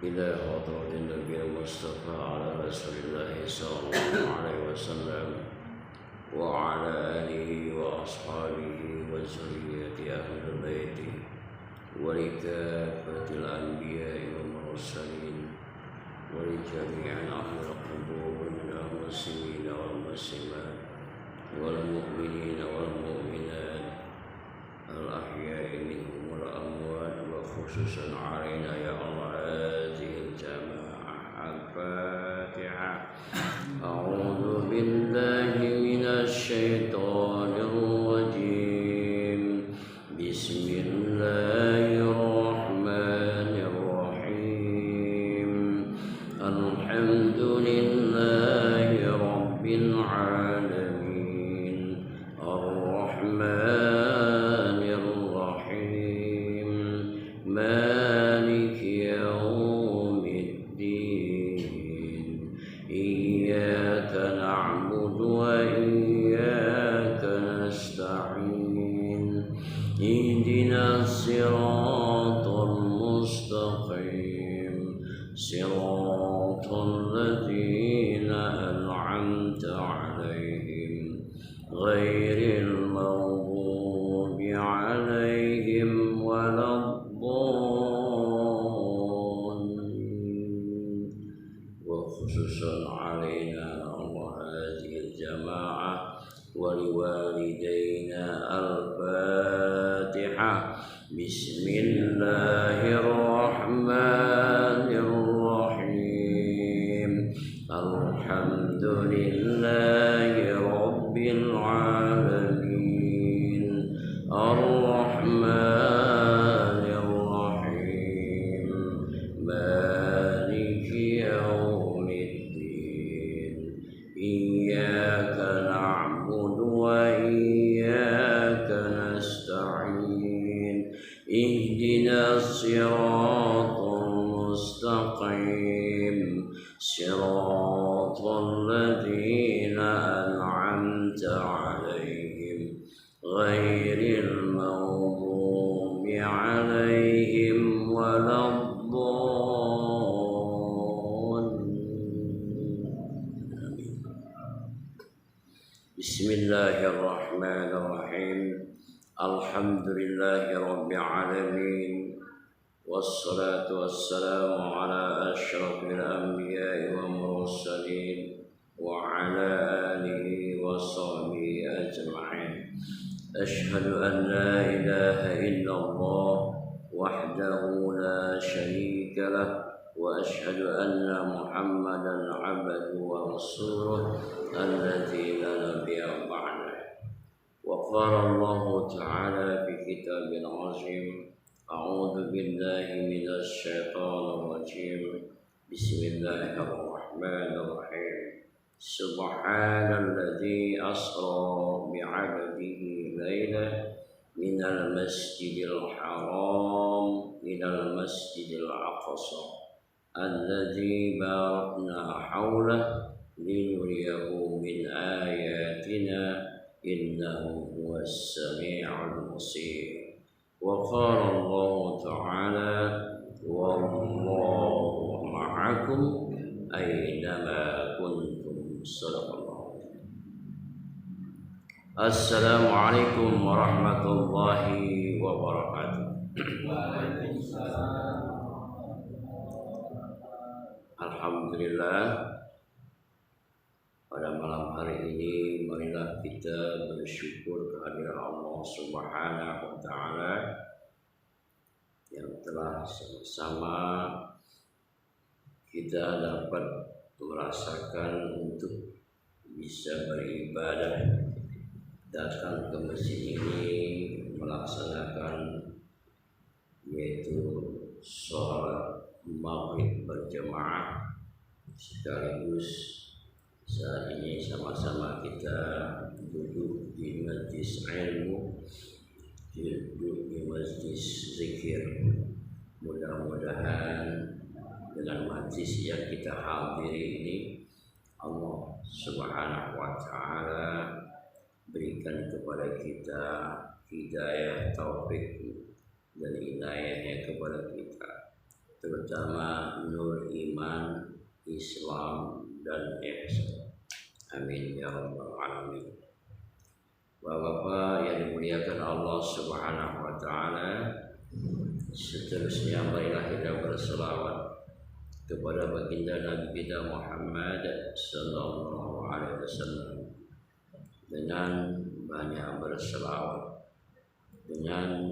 إلى حضرة النبي المصطفى على رسول الله صلى الله عليه وسلم وعلى آله وأصحابه وذرية أهل البيت ولكافة الأنبياء والمرسلين ولجميع أهل القبور من المسلمين والمسلمات والمؤمنين والمؤمنات الأحياء منهم والأموات وخصوصا علينا يا الله هذه الجماعة. الفاتحة. أعوذ بالله من الشيطان الرجيم. بسم الله الرحمن الرحيم. الحمد لله رب العالمين الرحمن الرحيم مالك يوم الدين إياك نعبد وإياك نستعين اهدنا الصراط المستقيم صراط الذين أنعمت عليهم غير المغضوب عليهم ولا الضالين. وخصوصا علينا الله هذه الجماعة ولوالدينا. الفاتحة. بسم الله الرحمن الرحيم. الحمد لله رب العالمين الرحمن الرحيم مالك يوم الدين إياك نعبد وإياك نستعين اهدنا الصراط المستقيم صراط الذين أنعمت عليهم غير المغضوب عليهم ولا الضالين. بسم الله الرحمن الرحيم. الحمد لله رب العالمين والصلاة والسلام على أشرف الأنبياء والمرسلين وعلى آله وصحبه أجمعين. أشهد أن لا إله إلا الله وحده لا شريك له وأشهد أن محمدا عبده ورسوله الذي لا نبي بعده. وقال الله تعالى في كتاب عظيم: أعوذ بالله من الشيطان الرجيم. بسم الله الرحمن الرحيم. سبحان الذي أسرى بعبده ليلا من المسجد الحرام إلى المسجد الأقصى الذي باركنا حوله لنريه من آياتنا إنه هو السميع البصير. وقال الله تعالى: والله معكم أينما كنتم. صدق الله. السلام عليكم ورحمة الله وبركاته. Alhamdulillah, pada malam hari ini marilah kita bersyukur kehadiran Allah Subhanahu wa taala yang telah sama-sama kita dapat merasakan untuk bisa beribadah, datang ke masjid ini melaksanakan yaitu sholat maghrib berjamaah, sekaligus saat ini sama-sama kita duduk di majlis ilmu, duduk di majlis zikir. Mudah-mudahan dengan majlis yang kita hadiri ini Allah Subhanahu wa taala berikan kepada kita hidayah, taufik dan inayahnya kepada kita, terutama nur iman, Islam dan ihsan. Amin ya rabbal alamin. Bapak-bapak yang dimuliakan Allah Subhanahu wa taala, seterusnya marilah kita berselawat kepada baginda Nabi kita Muhammad sallallahu alaihi wasallam. Dengan banyak berselawat, dengan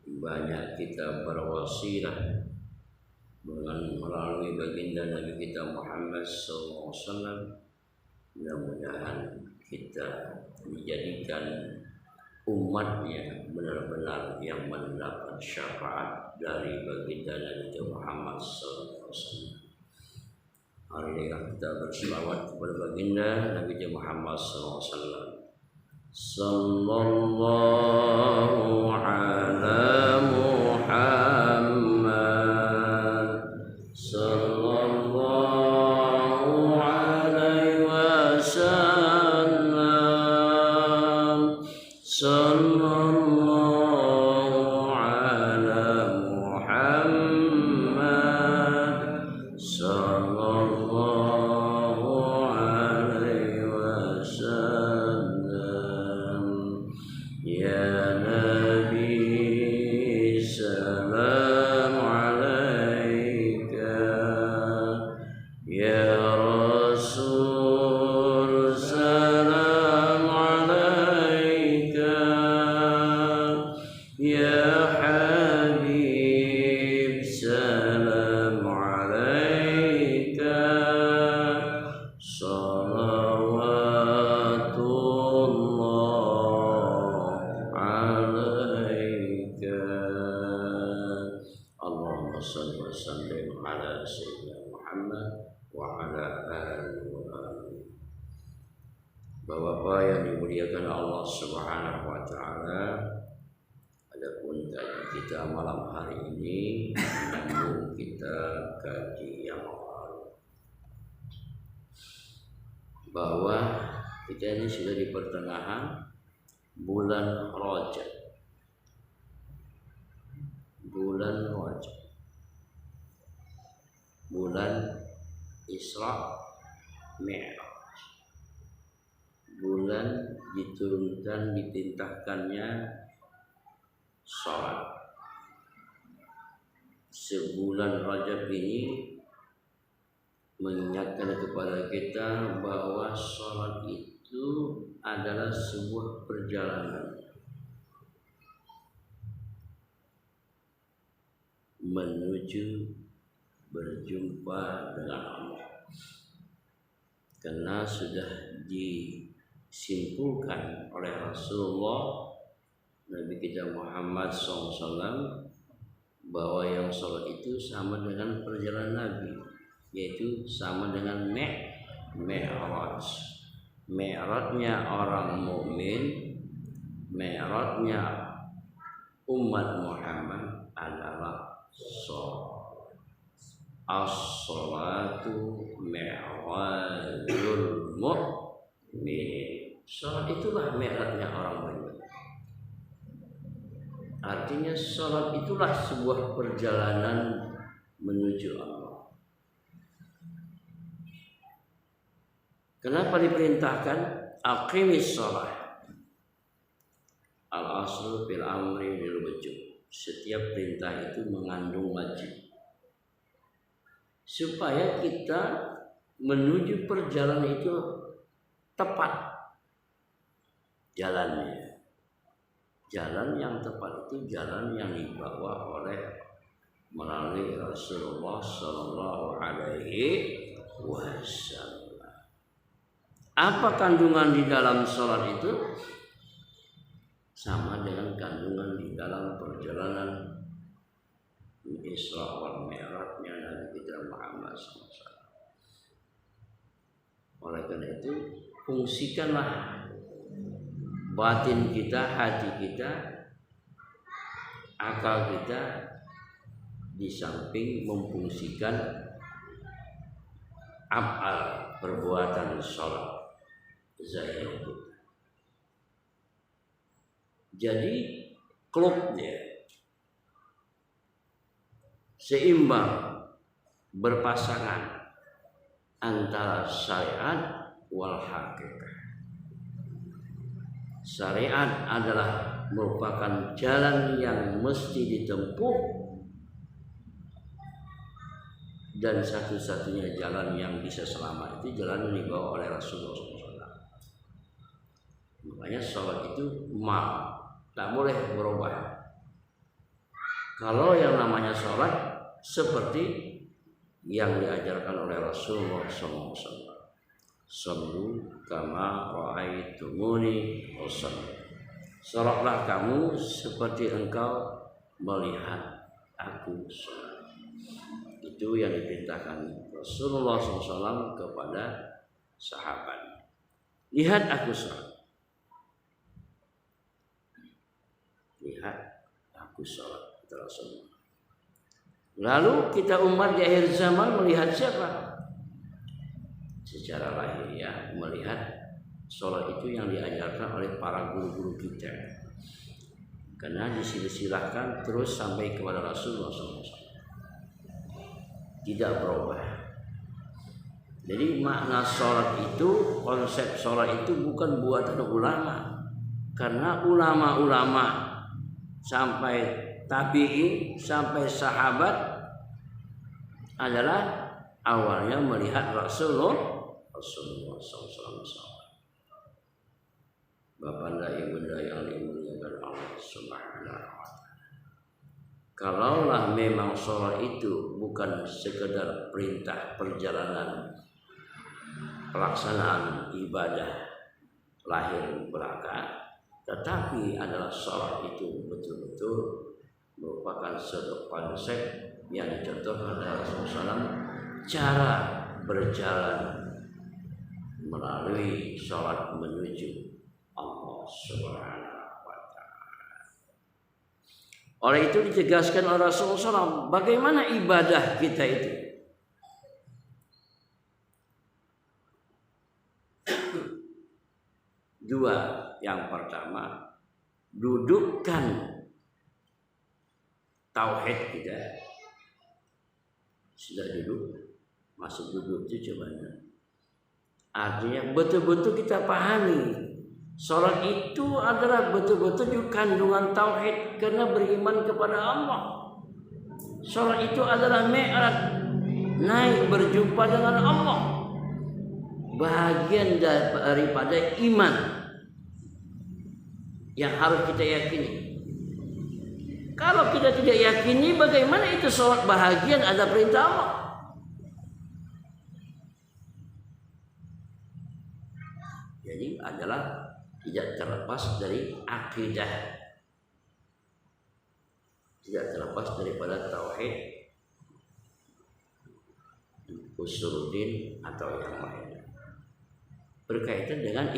banyak kita berwasilah dengan melalui baginda Nabi kita Muhammad sallallahu alaihi wasallam, mudah-mudahan kita dijadikan umatnya benar-benar yang mendapat syafaat dari baginda Nabi Muhammad SAW. Hari ini kita berselawat kepada baginda Nabi Muhammad SAW. Sallallahu ala Muhammad, sallallahu alaihi wasallam, sallallahu ala Muhammad, sallallahu alaihi wasallam. Ya Nabi salam alaika, ya Rasul salam alaika, ya Habib salam alaika, salawatullah alaika. Allahumma salli wa sallim ala sayyidina Muhammad wa ala alihi wa alihi. Bapak-bapak yang dimuliakan Allah Subhanahu wa taala, adapun kaji kita malam hari ini menyambung kita kaji yang lalu, bahwa kita ini sudah di pertengahan bulan Rajab. Bulan Rajab, bulan Isra Mi'raj, bulan diturunkan ditintahkannya salat. Sebulan Rajab ini mengingatkan kepada kita bahwa salat itu adalah sebuah perjalanan menuju berjumpa dengan Allah, karena sudah disimpulkan oleh Rasulullah Nabi kita Muhammad SAW bahwa yang sholat itu sama dengan perjalanan Nabi, yaitu sama dengan Mi'raj. Mi'rajnya orang mukmin, Mi'rajnya umat Muhammad adalah sholat. As-sholatu mi'rajul mu'min. Sholat itulah mi'rajnya orang mukmin. Artinya sholat itulah sebuah perjalanan menuju Allah. Kenapa diperintahkan aqimis sholat? Al-aslu fil amri bil wujub. Setiap perintah itu mengandung wajib, supaya kita menuju perjalanan itu tepat jalannya. Jalan yang tepat itu jalan yang dibawa oleh melalui Rasulullah Sallallahu Alaihi Wasallam. Apa kandungan di dalam sholat itu? Sama dengan kandungan di dalam perjalanan Isra wal Mi'rajnya Nabi kita Muhammad SAW. Oleh karena itu, fungsikanlah batin kita, hati kita, akal kita, di samping memfungsikan af'al, perbuatan sholat zahir kita. Jadi klubnya seimbang berpasangan antara syariat wal haqiqah. Syariat adalah merupakan jalan yang mesti ditempuh dan satu-satunya jalan yang bisa selamat itu jalan yang dibawa oleh Rasulullah SAW. Makanya sholat itu tak boleh berubah. Kalau yang namanya sholat seperti yang diajarkan oleh Rasulullah SAW, sallu kama ra'aitumuni usalli. Sholatlah kamu seperti engkau melihat aku sholat. Itu yang diperintahkan Rasulullah SAW kepada sahabat. Lihat aku sholat. Lihat aku sholat. Rasulullah. Lalu kita umat di akhir zaman melihat siapa? Secara lahiriah melihat sholat itu yang diajarkan oleh para guru-guru kita. Karena disilsilahkan terus sampai kepada Rasulullah SAW. Tidak berubah. Jadi makna sholat itu, konsep sholat itu bukan buatan ulama. Karena ulama-ulama sampai tabi'in sampai sahabat adalah awalnya melihat Rasulullah SAW. Bapak dan Ibunda yang dimuliakan Allah Subhanahu wa Ta'ala. Kalaulah memang sholat itu bukan sekedar perintah perjalanan pelaksanaan ibadah lahir belaka, tetapi adalah sholat itu betul-betul merupakan suatu konsep yang dicontohkan oleh Rasulullah SAW, cara berjalan melalui sholat menuju Allah Subhanahu wa Ta'ala. Oleh itu ditegaskan oleh Rasulullah SAW bagaimana ibadah kita itu. Dua, yang pertama dudukkan tauhid kita. Sudah duduk, masuk duduk itu cobanya. Artinya betul-betul kita pahami sholat itu adalah betul-betul kandungan tauhid karena beriman kepada Allah. Sholat itu adalah mi'raj, naik berjumpa dengan Allah, bahagian daripada iman yang harus kita yakini. Kalau kita tidak yakini, bagaimana itu sholat bahagian ada perintah Allah? Jadi adalah tidak terlepas dari akidah, tidak terlepas daripada tauhid, usuluddin atau yang lain berkaitan dengan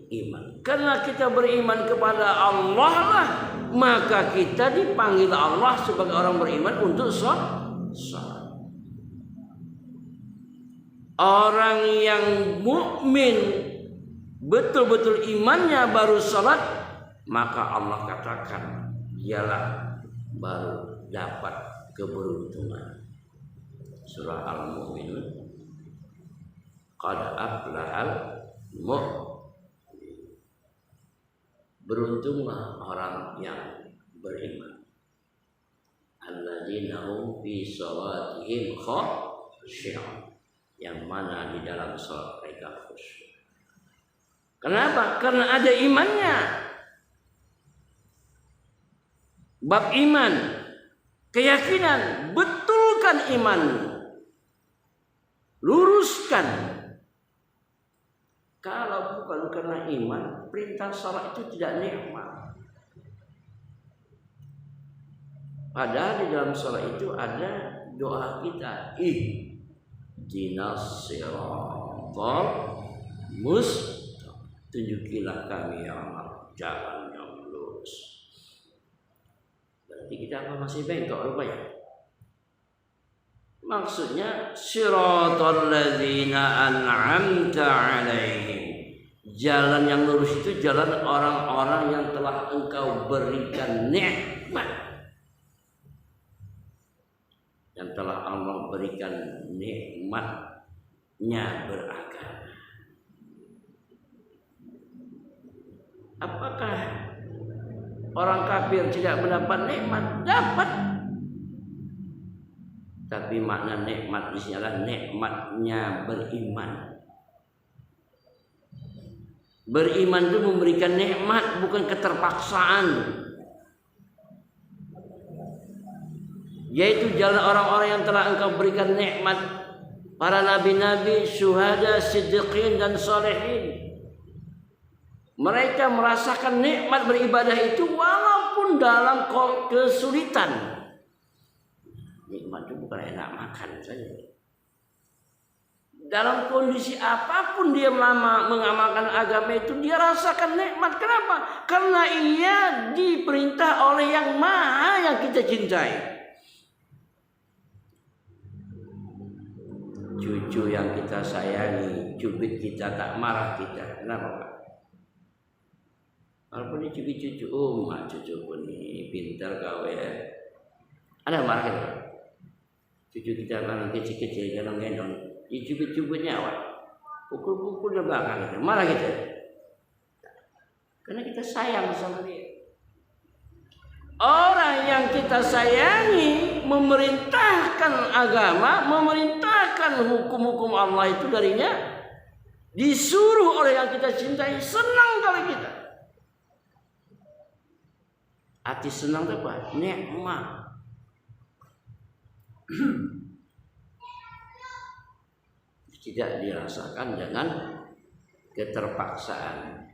iman. Karena kita beriman kepada Allah lah, maka kita dipanggil Allah sebagai orang beriman untuk sholat. Orang yang mukmin betul-betul imannya baru sholat, maka Allah katakan dialah baru dapat keberuntungan. Surah Al-Mu'minun, qad aflahal mu'min. Beruntunglah orang yang beriman. Alladzina hum fi shalatihim khashi'un. Yang mana di dalam salat mereka khusyuk. Kenapa? Karena ada imannya. Bab iman, keyakinan, betulkan iman, luruskan. Kalau bukan karena iman, perintah salat itu tidak nikmat. Padahal di dalam salat itu ada doa kita, ihdinas siratal mustaqim. Tunjukilah kami ya Allah jalan yang lurus. Berarti kita apa masih bengkok rupanya? Maksudnya siratal ladzina an'amta 'alaihim. Jalan yang lurus itu jalan orang-orang yang telah Engkau berikan nikmat, yang telah Allah berikan nikmatnya beragama. Apakah orang kafir tidak mendapat nikmat? Dapat. Tapi makna nikmat di sini adalah nikmatnya beriman. Beriman itu memberikan nikmat, bukan keterpaksaan. Yaitu jalan orang-orang yang telah engkau berikan nikmat, para nabi-nabi, syuhada, siddiqin dan salihin. Mereka merasakan nikmat beribadah itu walaupun dalam kesulitan. Nikmat itu bukan enak makan saja. Dalam kondisi apapun dia mengamalkan agama itu, dia rasakan nikmat. Kenapa? Karena ia diperintah oleh yang maha yang kita cintai. Cucu yang kita sayangi, cubit kita, tak marah kita. Kenapa Pak? Walaupun ini cubit cucu, mak cucu pun ini pintar kau ya. Ada marah kita? Cucu kita kan kecil-kecil, gendong-gendong. Dicubit-cubitnya awak, pukul-pukul di belakang kita, marah kita, karena kita sayang sama dia. Orang yang kita sayangi memerintahkan agama, memerintahkan hukum-hukum Allah itu darinya, disuruh oleh yang kita cintai, senang kali kita. Hati senang itu apa? Nikmat. Tidak dirasakan dengan keterpaksaan.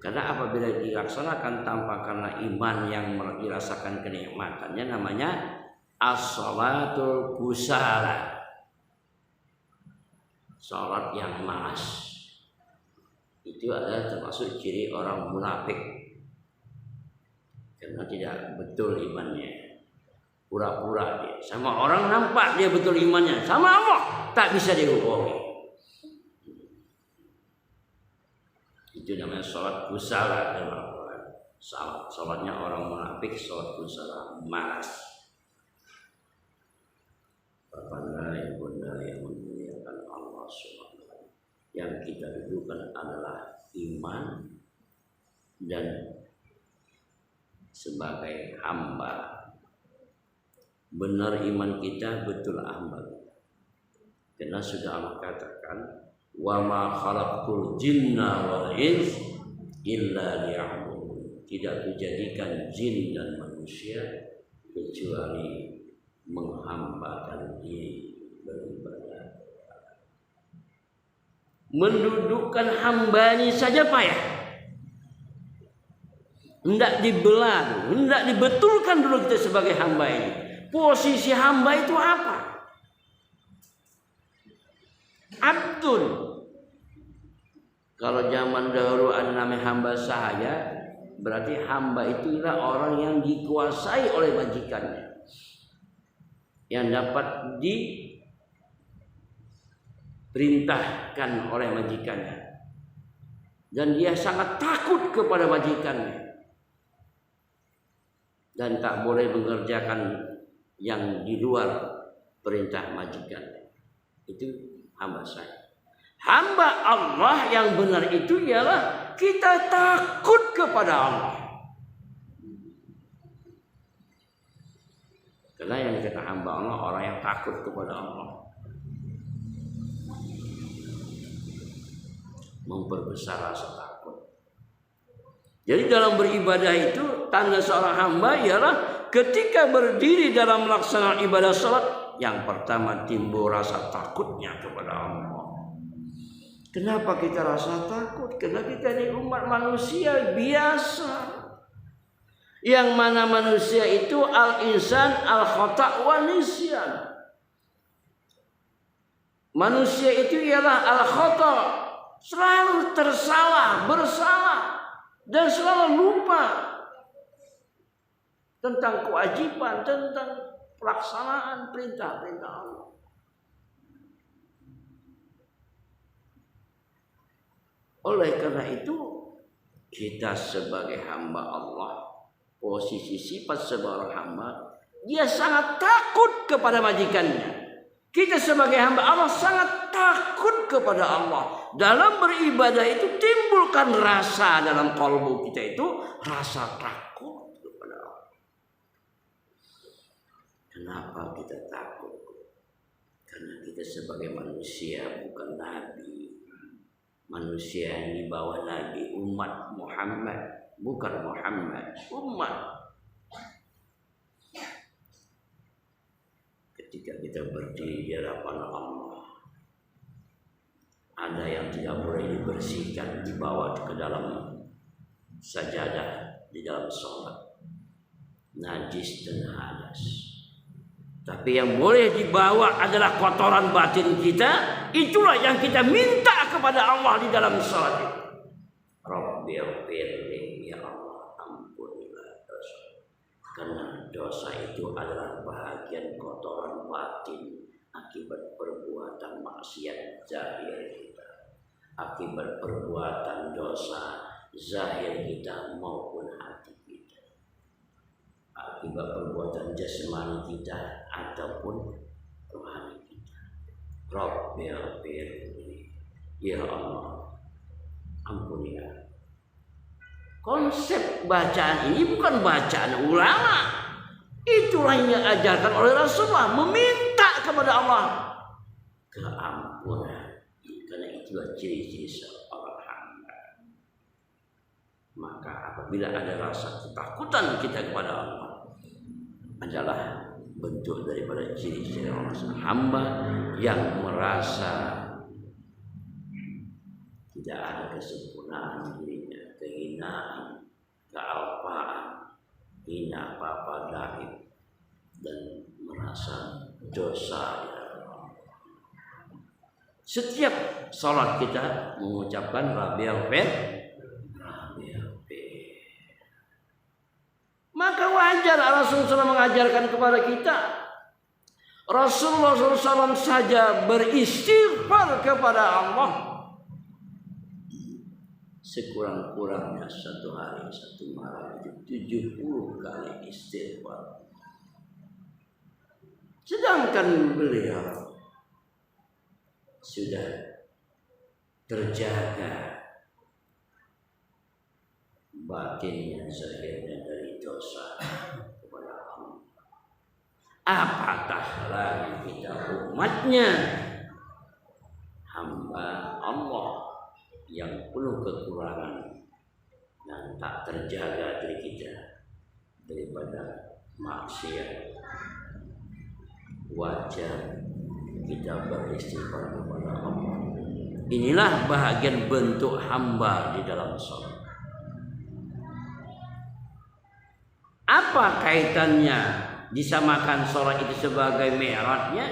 Karena apabila dilaksanakan tanpa karena iman yang dirasakan kenikmatannya, namanya as-salatul kusala, salat yang malas. Itu adalah termasuk ciri orang munafik, karena tidak betul imannya. Pura-pura dia sama orang, nampak dia betul imannya, sama Allah tak bisa dihubungi. Itu namanya salat kusala dalam Al-Quran. Salatnya orang munafik, salat kusala, malas. Bapaknya, ibunda yang memuliakan Allah SWT, yang kita dudukan adalah iman dan sebagai hamba. Benar iman kita, betul hamba kita. Karena sudah Allah katakan, wa ma khalaqtul jinna wal ins illa liya'budun. Tidak kujadikan jin dan manusia kecuali menghambakan diri beribadah. Mendudukkan hambanya saja payah. Hendak dibelah, hendak dibetulkan dulu kita sebagai hamba ini. Posisi hamba itu apa? Abdul. Kalau zaman dahulu ada namanya hamba sahaya, berarti hamba itu adalah orang yang dikuasai oleh majikannya, yang dapat diperintahkan oleh majikannya, dan dia sangat takut kepada majikannya dan tak boleh mengerjakan yang di luar perintah majikan. Itu hamba saya. Hamba Allah yang benar itu ialah kita takut kepada Allah. Karena yang dikata hamba Allah, orang yang takut kepada Allah, memperbesar rasa takut. Jadi dalam beribadah itu, tanda seorang hamba ialah ketika berdiri dalam melaksanakan ibadah salat, yang pertama timbul rasa takutnya kepada Allah. Kenapa kita rasa takut? Karena kita ini umat manusia biasa. Yang mana manusia itu al-insan al-khata' wa nisyan. Manusia itu ialah al-khata', selalu tersalah, bersalah, dan selalu lupa tentang kewajiban, tentang pelaksanaan perintah-perintah Allah. Oleh karena itu, kita sebagai hamba Allah, posisi sifat seorang hamba Dia sangat takut kepada majikannya. Kita sebagai hamba Allah sangat takut kepada Allah. Dalam beribadah itu timbulkan rasa dalam kalbu kita itu rasa takut kepada Allah. Kenapa kita takut? Karena kita sebagai manusia bukan nabi. Manusia yang di bawah nabi, umat Muhammad, bukan Muhammad, umat. Ketika kita berdiri di hadapan Allah, ada yang tidak boleh dibersihkan, dibawa ke dalam sajadah di dalam sholat, najis dan hadas. Tapi yang boleh dibawa adalah kotoran batin kita. Itulah yang kita minta kepada Allah di dalam sholat itu. Rabbighfirli, ya Allah, ampunilah dosa. Karena dosa itu adalah bahagian kotoran batin akibat perbuatan maksiat zahir kita, akibat perbuatan dosa zahir kita maupun hati kita, akibat perbuatan jasmani kita ataupun rohani kita. Rabbighfirli, ya Allah, ampunilah. Konsep bacaan ini bukan bacaan ulama. Itulah yang diajarkan oleh Rasulullah, meminta kepada Allah keampunan. Karena itulah ciri-ciri seorang hamba. Maka apabila ada rasa ketakutan kita kepada Allah, adalah bentuk daripada ciri-ciri orang hamba yang merasa tidak ada kesempurnaan dirinya, kehinaan, kealpaan, hina papa daib, dan merasa dosa. Setiap salat kita mengucapkan Rabbighfir. Maka wajar Rasulullah mengajarkan kepada kita. Rasulullah SAW saja beristighfar kepada Allah sekurang-kurangnya satu hari satu malam itu 70 kali istighfar. Sedangkan beliau sudah terjaga batinnya, zahirnya dari dosa kepada Allah. Apatah lagi kita umatnya, hamba Allah yang penuh kekurangan dan tak terjaga diri kita daripada maksiat. Wajar kita beristighfar kepada Allah. Inilah bahagian bentuk hamba di dalam sholat. Apa kaitannya disamakan sholat itu sebagai mi'rajnya?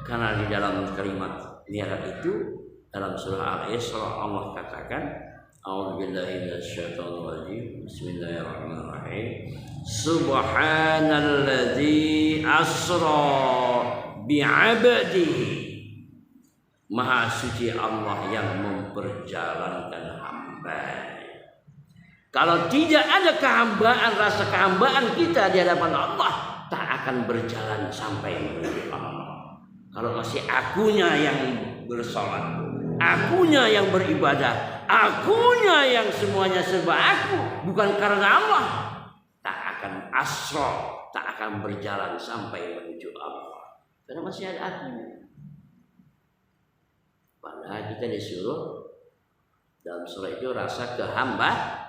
Karena di dalam kalimat mi'raj itu dalam surah Al-Isra Allah katakan, A'udzubillahi minasyaitonir rajim. Bismillahirrahmanirrahim. Subhanalladzi asra bi'abdihi. Maha suci Allah yang memperjalankan hamba. Kalau tidak ada kehambaan, rasa kehambaan kita di hadapan Allah, tak akan berjalan sampai menuju Allah. Kalau masih akunya yang bersolat, akunya yang beribadah, akunya yang semuanya serba aku, bukan karena Allah, tak akan asra, tak akan berjalan sampai menuju Allah. Karena masih ada akunya. Padahal kita disuruh dalam surah itu rasa kehambaan.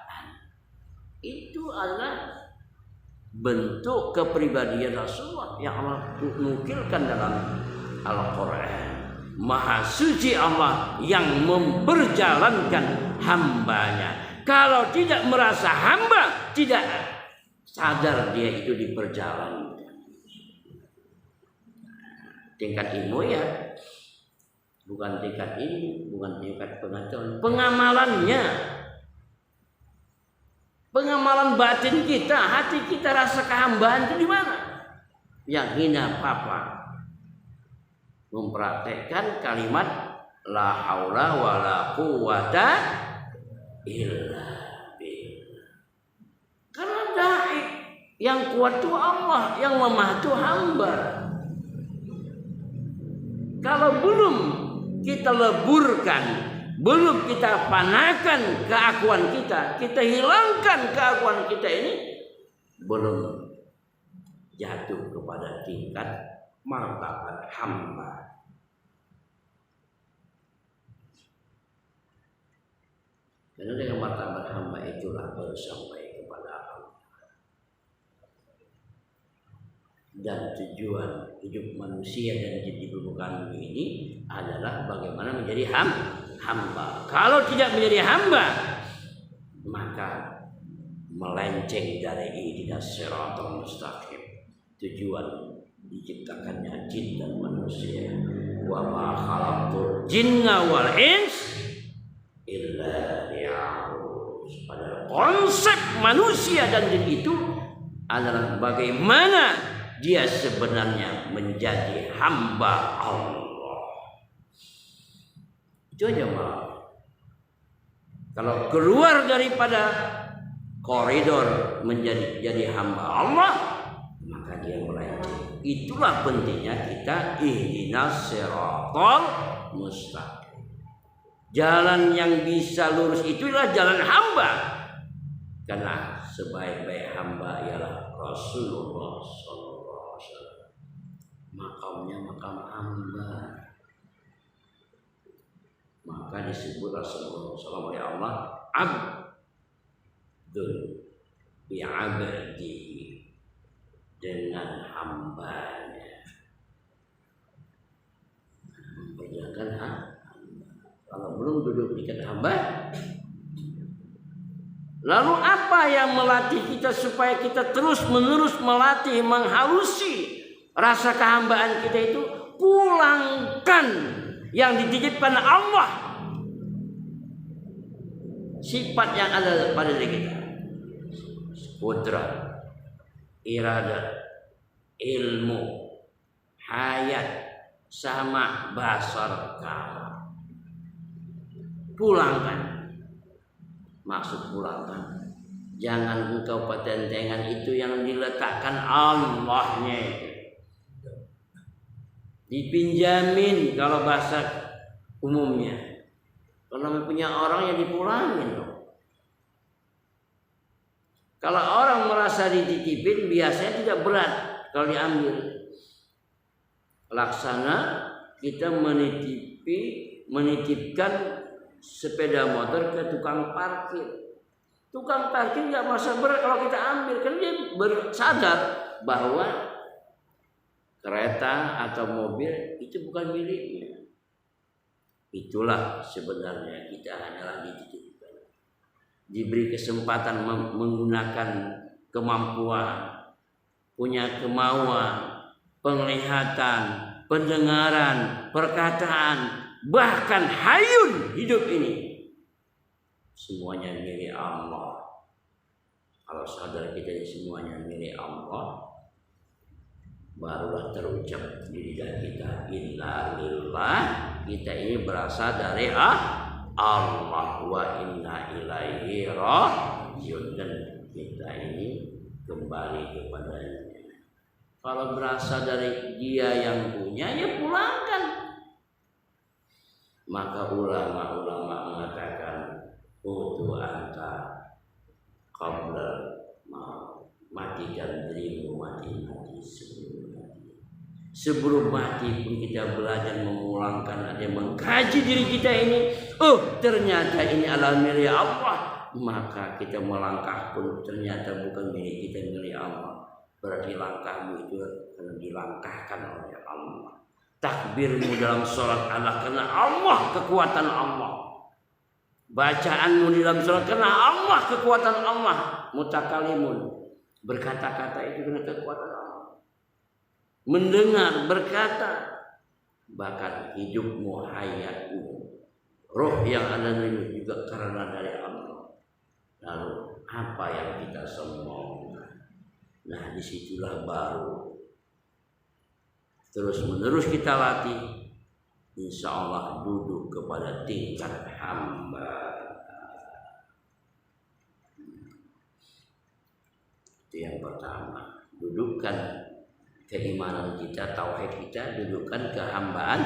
Itu adalah bentuk kepribadian Rasulullah yang Allah nukilkan dalam Al-Quran. Maha suci Allah yang memperjalankan hambanya. Kalau tidak merasa hamba, tidak sadar dia itu diperjalankan. Tingkat ilmu ya, bukan tingkat ini, bukan tingkat pengetahuan, pengamalannya. Pengamalan batin kita, hati kita, rasa kehambaan itu di mana? Yang hina papa mempraktekkan kalimat la haula wala quwata illa billah. Karena dai Yang kuat itu Allah, yang lemah itu hamba. Kalau belum kita leburkan, belum kita panakan keakuan kita hilangkan keakuan kita ini, belum jatuh kepada tingkat martabat hamba. Karena dengan martabat hamba itulah baru sampai kepada Allah. Dan tujuan hidup manusia dan di permukaan bumi ini adalah bagaimana menjadi hamba. Kalau tidak menjadi hamba, maka melenceng dari ihdinas siratal mustaqim. Tujuan diciptakannya jin dan manusia. Wa ma khalaqtul jinna wal ins illa liya'budun. Pada konsep manusia dan jin itu adalah bagaimana dia sebenarnya menjadi hamba Allah. Itu aja malah. Kalau keluar daripada koridor jadi hamba Allah, maka dia melenceng. Itulah pentingnya kita ihdinas siratal mustaqim. Jalan yang bisa lurus itulah jalan hamba. Karena sebaik-baik hamba ialah Rasulullah sallallahu alaihi wasallam. Makamnya makam hamba. Maka disebut Rasulullah sallallahu oleh Allah abdul bi'abdihi, dengan hambanya. Memperjalankan hamba. Kalau belum duduk di hamba, lalu apa yang melatih kita supaya kita terus menerus melatih, menghalusi rasa kehambaan kita itu? Pulangkan yang dititipkan Allah, sifat yang ada pada diri kita, qudrat, iradat, ilmu, hayat, sama basar, kalam. Pulangkan. Maksud pulangkan, jangan engkau pertentangan itu yang diletakkan Allahnya itu. Dipinjamin kalau bahasa umumnya. Kalau punya orang yang dipulangin loh. Kalau orang merasa dititipin, biasanya tidak berat kalau diambil. Laksana kita menitipkan sepeda motor ke tukang parkir. Tukang parkir nggak merasa berat kalau kita ambil, karena dia bersadar bahwa kereta atau mobil itu bukan miliknya. Itulah sebenarnya kita hanyalah dititipkan, diberi kesempatan menggunakan kemampuan, punya kemauan, penglihatan, pendengaran, perkataan, bahkan hayun hidup ini. Semuanya milik Allah. Kalau sadar kita ini semuanya milik Allah, barulah terucap di lidah kita inna lillah. Kita ini berasal dari Allah wa inna ilaihi rajiun, dan kita ini kembali kepadanya. Kalau berasal dari Dia yang punya, ya pulangkan. Maka ulama-ulama mengatakan utu anta qabla matikan dirimu mati sebelum mati pun kita belajar memulangkan, ada yang mengkaji diri kita ini. Oh, ternyata ini adalah milik Allah. Maka kita melangkah pun ternyata bukan milik kita, milik Allah. Berarti langkahmu itu karena dilangkahkan oleh Allah. Takbirmu dalam sholat adalah karena Allah, kekuatan Allah. Bacaanmu di dalam sholat karena Allah, kekuatan Allah. Mutakalimun, berkata-kata itu dengan kekuatan Allah. Mendengar, berkata, bahkan hidupmu, hayatmu, roh yang ada darimu juga karena dari Allah. Lalu apa yang kita sombongkan? Nah, disitulah baru terus menerus kita latih, insya Allah duduk kepada tingkat hamba. Itu yang pertama. Dudukkan keimanan kita, tauhid kita, dudukkan kehambaan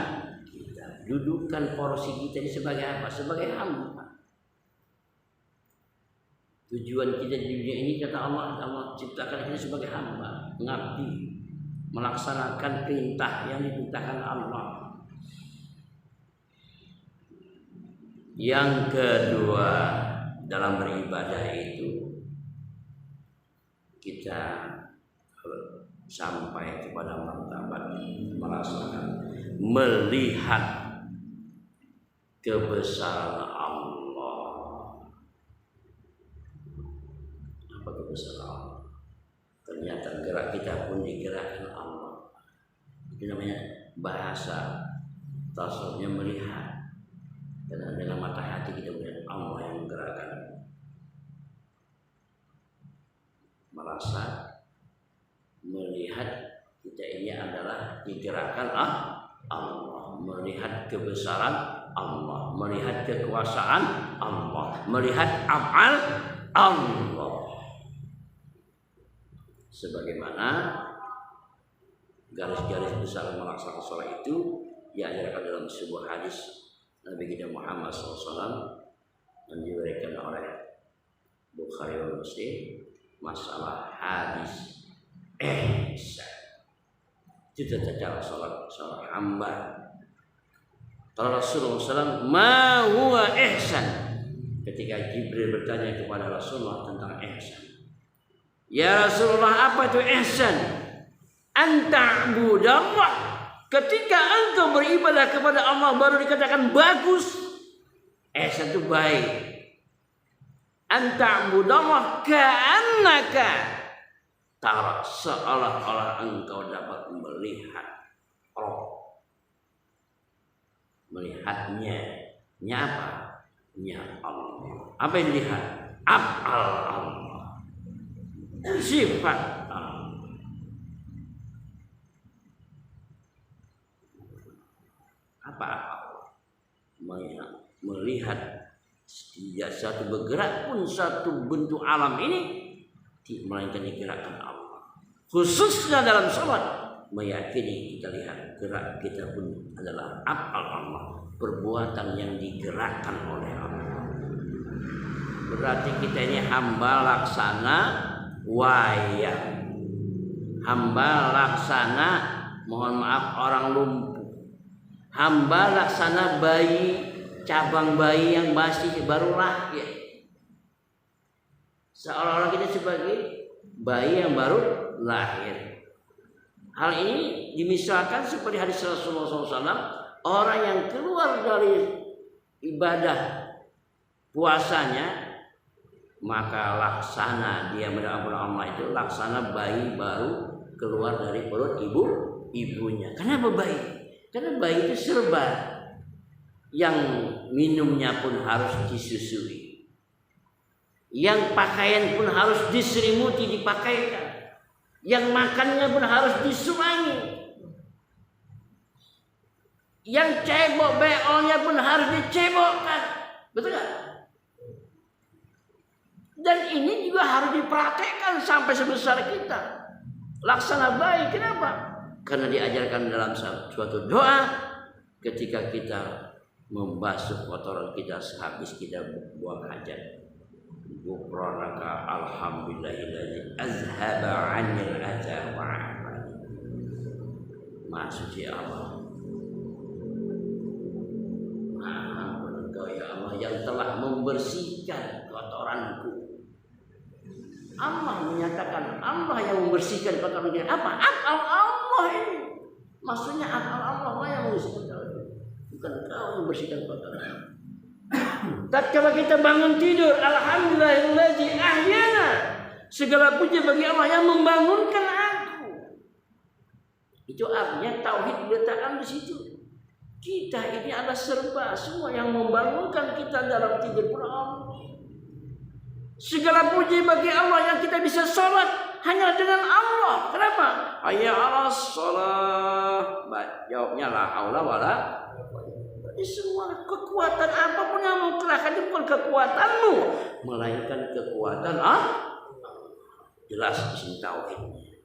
kita. Dudukkan porsi kita ini sebagai apa? Sebagai hamba. Tujuan kita di dunia ini kata Allah ciptakan kita sebagai hamba, mengabdi, melaksanakan perintah yang diperintahkan Allah. Yang kedua, dalam beribadah itu kita sampai kepada martabat merasakan, melihat kebesaran Allah. Apa kebesaran Allah? Ternyata gerak kita pun digerakkan Allah. Itu namanya bahasa tasawufnya melihat. Dan dengan mata hati kita melihat Allah yang menggerakkan. Merasa melihat kita ini adalah digerakkan Allah, melihat kebesaran Allah, melihat kekuasaan Allah, melihat af'al Allah. Sebagaimana garis-garis besar melaksanakan sholat itu diajarkan dalam sebuah hadis Nabi kita Muhammad SAW yang diberikan oleh Bukhari dan Muslim, masalah hadis ihsan. Itu tata sholat hamba. Kalau Rasulullah SAW, ma huwa ihsan? Ketika Jibril bertanya kepada Rasulullah tentang ihsan, ya Rasulullah, apa itu ihsan? Anta'budallah. Ketika engkau beribadah kepada Allah baru dikatakan bagus. Ihsan itu baik. Anta'budallah ka'annaka tara, seolah-olah engkau dapat melihat Allah. Melihatnya. Nya apa? Nya Allah. Apa yang dilihat? Af'al Allah. Sifat Allah. Apa Allah? Melihat tidak satu bergerak pun satu bentuk alam ini melainkan digerakkan Allah. Khususnya dalam sholat, meyakini kita lihat gerak kita pun adalah af'al Allah, perbuatan yang digerakkan oleh Allah. Berarti kita ini hamba laksana wayang, hamba laksana, mohon maaf, orang lumpuh, hamba laksana bayi, cabang bayi yang masih baru lahir. Seolah-olah kita sebagai bayi yang baru lahir. Hal ini dimisalkan seperti hadis Rasulullah SAW, orang yang keluar dari ibadah puasanya, maka laksana dia mendapat Allah itu laksana bayi baru keluar dari perut ibunya. Kenapa bayi? Karena bayi itu serba, yang minumnya pun harus disusui, yang pakaian pun harus diselimuti, dipakaikan, yang makannya pun harus disuangi, yang cebok beolnya pun harus dicebokkan. Betul gak? Dan ini juga harus dipraktekkan sampai sebesar kita. Laksana baik. Kenapa? Karena diajarkan dalam suatu doa ketika kita membasuh kotoran kita sehabis kita buang hajat. Ghufranaka alhamdulillahilladzi azhaba 'anil adza wa 'afani. Maha suci Allah. Maha Engkau ya Allah yang telah membersihkan kotoranku. Allah menyatakan Allah yang membersihkan kotoran kita. Apa? Af'al Allah ini. Maksudnya af'al Allah yang membersihkan kotoran. Bukan kau yang membersihkan kotoran. Tatkala kita bangun tidur, alhamdulillahilladzi ahyana. Segala puji bagi Allah yang membangunkan aku. Itu artinya tauhid diletakkan di situ. Kita ini adalah serba, semua yang membangunkan kita dalam tidur pun Allah. Segala puji bagi Allah yang kita bisa sholat hanya dengan Allah. Kenapa? Hayya 'alas sholat. Jawabnya la haula wala. Jadi semua kekuatan apapun yang menggerakkan itu bukan kekuatanmu, melainkan kekuatan Allah. jelas isim tauhidnya.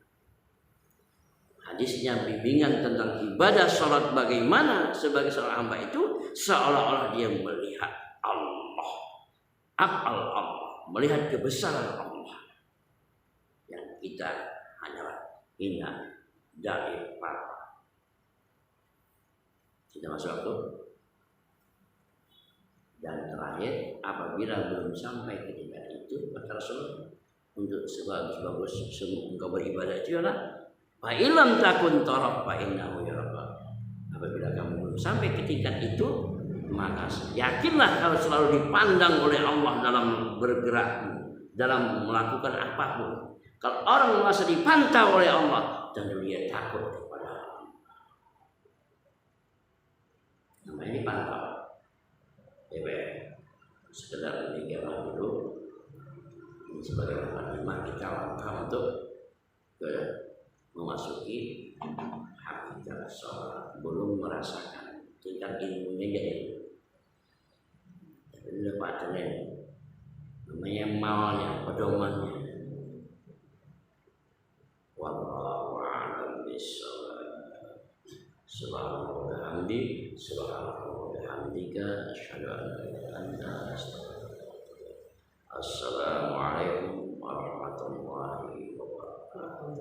Hadisnya bimbingan tentang ibadah salat bagaimana sebagai seorang hamba itu seolah-olah dia melihat Allah, akal Allah, melihat kebesaran Allah yang kita hanyalah hina dari para. Tidak masuk waktu. Dan terakhir, apabila belum sampai ketika itu, kata Rasul, untuk sebagus engkau beribadah itu adalah fa illam takun taraf fa innahu yaraka. Apabila kamu belum sampai ketika itu, maka yakinlah kau selalu dipandang oleh Allah dalam bergerak, dalam melakukan apapun. Kalau orang merasa dipantau oleh Allah, dan dia takut kepada Allah. Namanya dipantau. Sekedar demikianlah dulu. Ini sebagai mukadimah kita langkah untuk memasuki hakikat sholat, belum merasakan tingkat ilmunya jadi. Tapi sudah paten namanya malnya, pedomannya. Wallahu a'lam bishawab. Subhanallah wa bihamdihi, subhanallah wa bihamdika, asyhadu an la ilaha illa anta, astaghfiruka. Assalamualaikum warahmatullahi wabarakatuh.